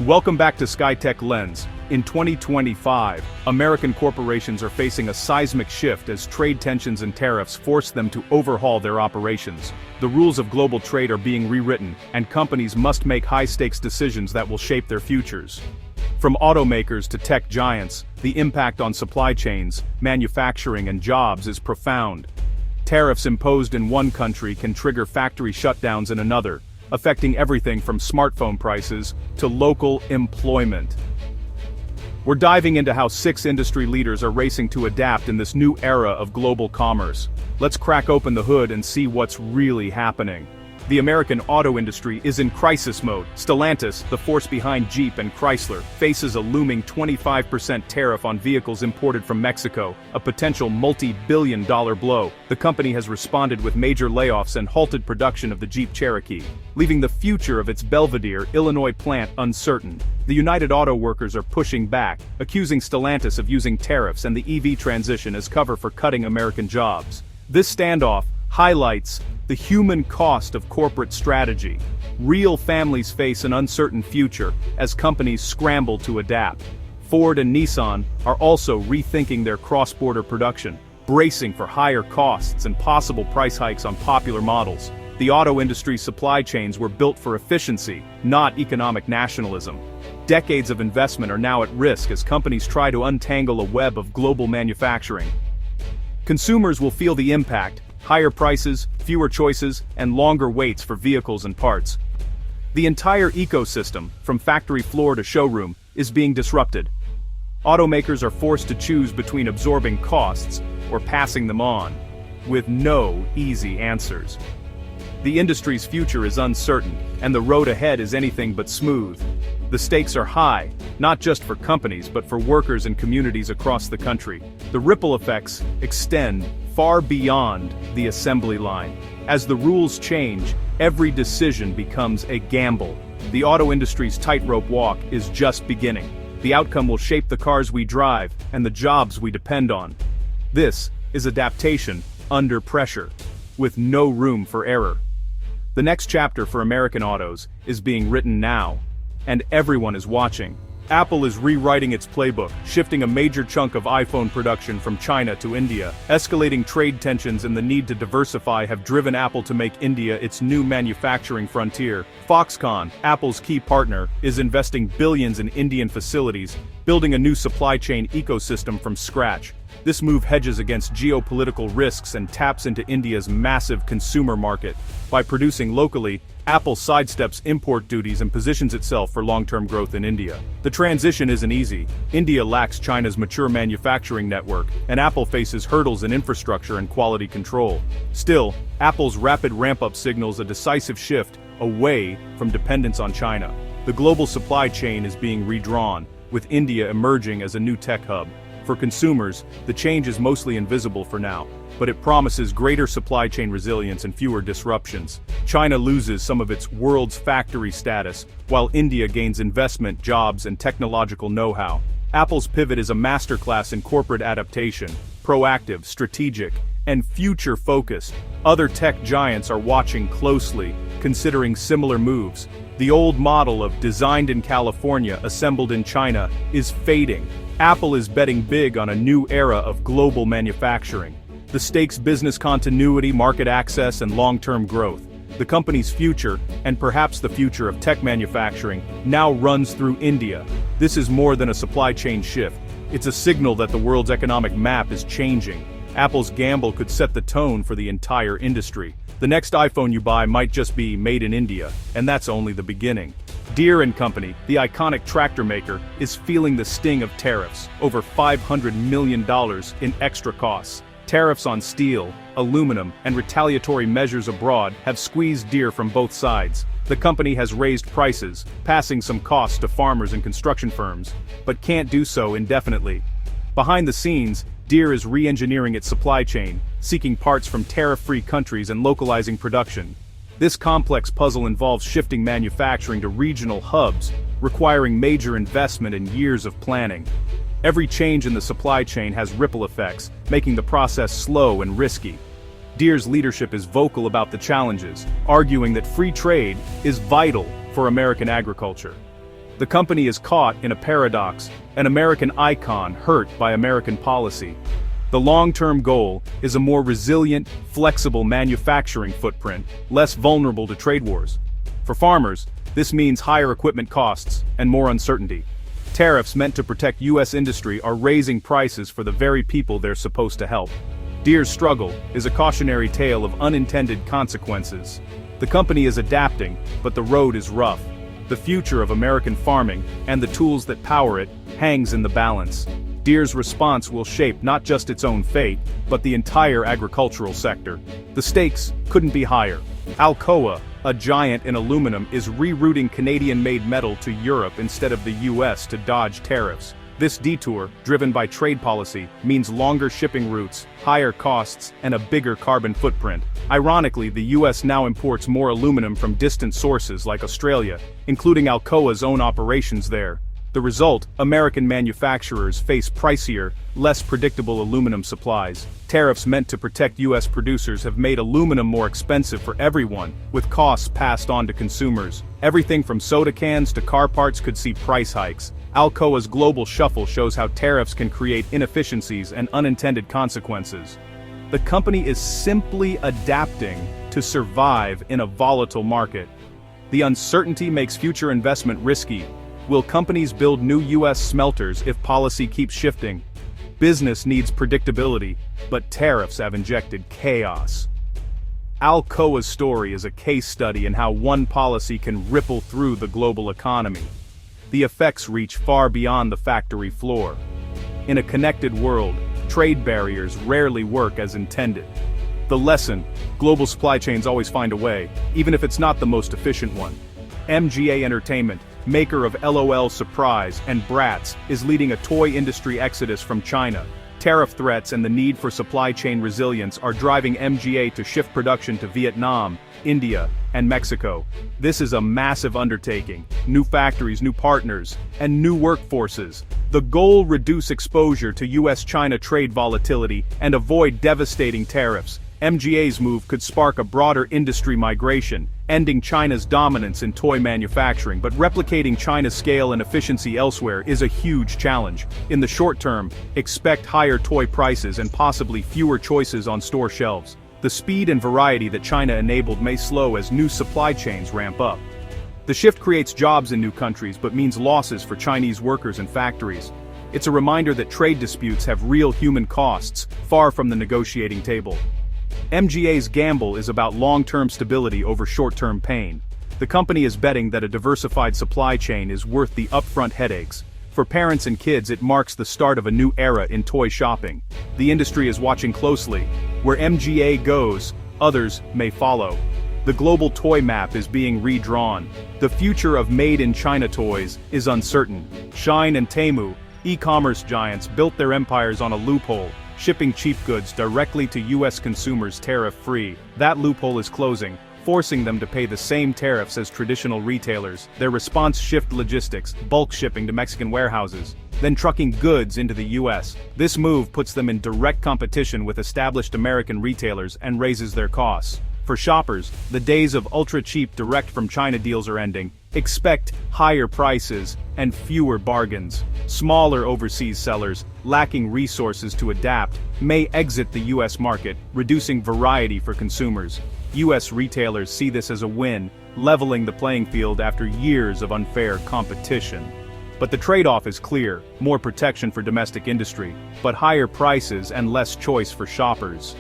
Welcome back to Skytech-Lens. In 2025, American corporations are facing a seismic shift as trade tensions and tariffs force them to overhaul their operations. The rules of global trade are being rewritten, and companies must make high-stakes decisions that will shape their futures. From automakers to tech giants, the impact on supply chains, manufacturing and jobs is profound. Tariffs imposed in one country can trigger factory shutdowns in another, affecting everything from smartphone prices to local employment. We're diving into how 6 industry leaders are racing to adapt in this new era of global commerce. Let's crack open the hood and see what's really happening. The American auto industry is in crisis mode. Stellantis, the force behind Jeep and Chrysler, faces a looming 25% tariff on vehicles imported from Mexico, a potential multi-billion-dollar blow. The company has responded with major layoffs and halted production of the Jeep Cherokee, leaving the future of its Belvidere, Illinois plant uncertain. The United Auto Workers are pushing back, accusing Stellantis of using tariffs and the EV transition as cover for cutting American jobs. This standoff highlights the human cost of corporate strategy. Real families face an uncertain future as companies scramble to adapt. Ford and Nissan are also rethinking their cross-border production, bracing for higher costs and possible price hikes on popular models. The auto industry's supply chains were built for efficiency, not economic nationalism. Decades of investment are now at risk as companies try to untangle a web of global manufacturing. Consumers will feel the impact: higher prices, fewer choices, and longer waits for vehicles and parts. The entire ecosystem, from factory floor to showroom, is being disrupted. Automakers are forced to choose between absorbing costs or passing them on, with no easy answers. The industry's future is uncertain, and the road ahead is anything but smooth. The stakes are high, not just for companies but for workers and communities across the country. The ripple effects extend far beyond the assembly line. As the rules change, every decision becomes a gamble. The auto industry's tightrope walk is just beginning. The outcome will shape the cars we drive and the jobs we depend on. This is adaptation under pressure, with no room for error. The next chapter for American autos is being written now, and everyone is watching. Apple is rewriting its playbook, shifting a major chunk of iPhone production from China to India. Escalating trade tensions and the need to diversify have driven Apple to make India its new manufacturing frontier. Foxconn, Apple's key partner, is investing billions in Indian facilities, building a new supply chain ecosystem from scratch. This move hedges against geopolitical risks and taps into India's massive consumer market. By producing locally, Apple sidesteps import duties and positions itself for long-term growth in India. The transition isn't easy. India lacks China's mature manufacturing network, and Apple faces hurdles in infrastructure and quality control. Still, Apple's rapid ramp-up signals a decisive shift away from dependence on China. The global supply chain is being redrawn, with India emerging as a new tech hub. For consumers, the change is mostly invisible for now, but it promises greater supply chain resilience and fewer disruptions. China loses some of its world's factory status, while India gains investment, jobs, and technological know-how. Apple's pivot is a masterclass in corporate adaptation, proactive, strategic, and future-focused. Other tech giants are watching closely, considering similar moves. The old model of designed in California, assembled in China, is fading. Apple is betting big on a new era of global manufacturing. The stakes: business continuity, market access, and long-term growth. The company's future, and perhaps the future of tech manufacturing, now runs through India. This is more than a supply chain shift. It's a signal that the world's economic map is changing. Apple's gamble could set the tone for the entire industry. The next iPhone you buy might just be made in India, and that's only the beginning. Deere and Company, the iconic tractor maker, is feeling the sting of tariffs, over $500 million in extra costs. Tariffs on steel, aluminum, and retaliatory measures abroad have squeezed Deere from both sides. The company has raised prices, passing some costs to farmers and construction firms, but can't do so indefinitely. Behind the scenes, Deere is re-engineering its supply chain, seeking parts from tariff-free countries and localizing production. This complex puzzle involves shifting manufacturing to regional hubs, requiring major investment and years of planning. Every change in the supply chain has ripple effects, making the process slow and risky. Deere's leadership is vocal about the challenges, arguing that free trade is vital for American agriculture. The company is caught in a paradox, an American icon hurt by American policy. The long-term goal is a more resilient, flexible manufacturing footprint, less vulnerable to trade wars. For farmers, this means higher equipment costs and more uncertainty. Tariffs meant to protect U.S. industry are raising prices for the very people they're supposed to help. Deere's struggle is a cautionary tale of unintended consequences. The company is adapting, but the road is rough. The future of American farming, and the tools that power it, hangs in the balance. Deere's response will shape not just its own fate, but the entire agricultural sector. The stakes couldn't be higher. Alcoa, a giant in aluminum, is rerouting Canadian-made metal to Europe instead of the US to dodge tariffs. This detour, driven by trade policy, means longer shipping routes, higher costs, and a bigger carbon footprint. Ironically, the US now imports more aluminum from distant sources like Australia, including Alcoa's own operations there. The result, American manufacturers face pricier, less predictable aluminum supplies. Tariffs meant to protect U.S. producers have made aluminum more expensive for everyone, with costs passed on to consumers. Everything from soda cans to car parts could see price hikes. Alcoa's global shuffle shows how tariffs can create inefficiencies and unintended consequences. The company is simply adapting to survive in a volatile market. The uncertainty makes future investment risky. Will companies build new U.S. smelters if policy keeps shifting? Business needs predictability, but tariffs have injected chaos. Alcoa's story is a case study in how one policy can ripple through the global economy. The effects reach far beyond the factory floor. In a connected world, trade barriers rarely work as intended. The lesson: global supply chains always find a way, even if it's not the most efficient one. MGA Entertainment, maker of LOL Surprise and Bratz, is leading a toy industry exodus from China. Tariff threats and the need for supply chain resilience are driving MGA to shift production to Vietnam, India, and Mexico. This is a massive undertaking: new factories, new partners, and new workforces. The goal: reduce exposure to US-China trade volatility and avoid devastating tariffs. MGA's move could spark a broader industry migration, ending China's dominance in toy manufacturing, but replicating China's scale and efficiency elsewhere is a huge challenge. In the short term, expect higher toy prices and possibly fewer choices on store shelves. The speed and variety that China enabled may slow as new supply chains ramp up. The shift creates jobs in new countries but means losses for Chinese workers and factories. It's a reminder that trade disputes have real human costs, far from the negotiating table. MGA's gamble is about long-term stability over short-term pain. The company is betting that a diversified supply chain is worth the upfront headaches. For parents and kids, it marks the start of a new era in toy shopping. The industry is watching closely. Where MGA goes, others may follow. The global toy map is being redrawn. The future of made-in-China toys is uncertain. Shein and Temu, e-commerce giants, built their empires on a loophole: shipping cheap goods directly to U.S. consumers tariff-free. That loophole is closing, forcing them to pay the same tariffs as traditional retailers. Their response: shift logistics, bulk shipping to Mexican warehouses, then trucking goods into the U.S. This move puts them in direct competition with established American retailers and raises their costs. For shoppers, the days of ultra-cheap direct-from-China deals are ending. Expect higher prices and fewer bargains. Smaller overseas sellers, lacking resources to adapt, may exit the U.S. market, reducing variety for consumers. U.S. retailers see this as a win, leveling the playing field after years of unfair competition. But the trade-off is clear: more protection for domestic industry, but higher prices and less choice for shoppers.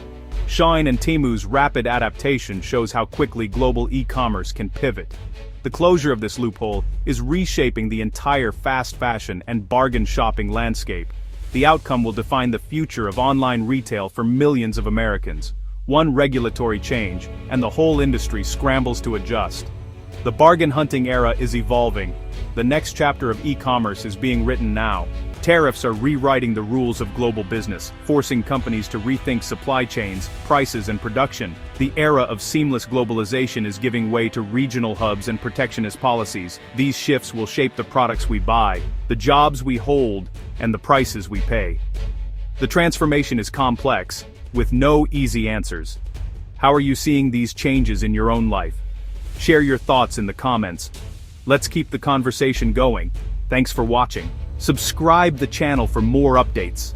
Shein and Temu's rapid adaptation shows how quickly global e-commerce can pivot. The closure of this loophole is reshaping the entire fast fashion and bargain shopping landscape. The outcome will define the future of online retail for millions of Americans. One regulatory change, and the whole industry scrambles to adjust. The bargain hunting era is evolving. The next chapter of e-commerce is being written now. Tariffs are rewriting the rules of global business, forcing companies to rethink supply chains, prices, and production. The era of seamless globalization is giving way to regional hubs and protectionist policies. These shifts will shape the products we buy, the jobs we hold, and the prices we pay. The transformation is complex, with no easy answers. How are you seeing these changes in your own life? Share your thoughts in the comments. Let's keep the conversation going. Thanks for watching. Subscribe the channel for more updates.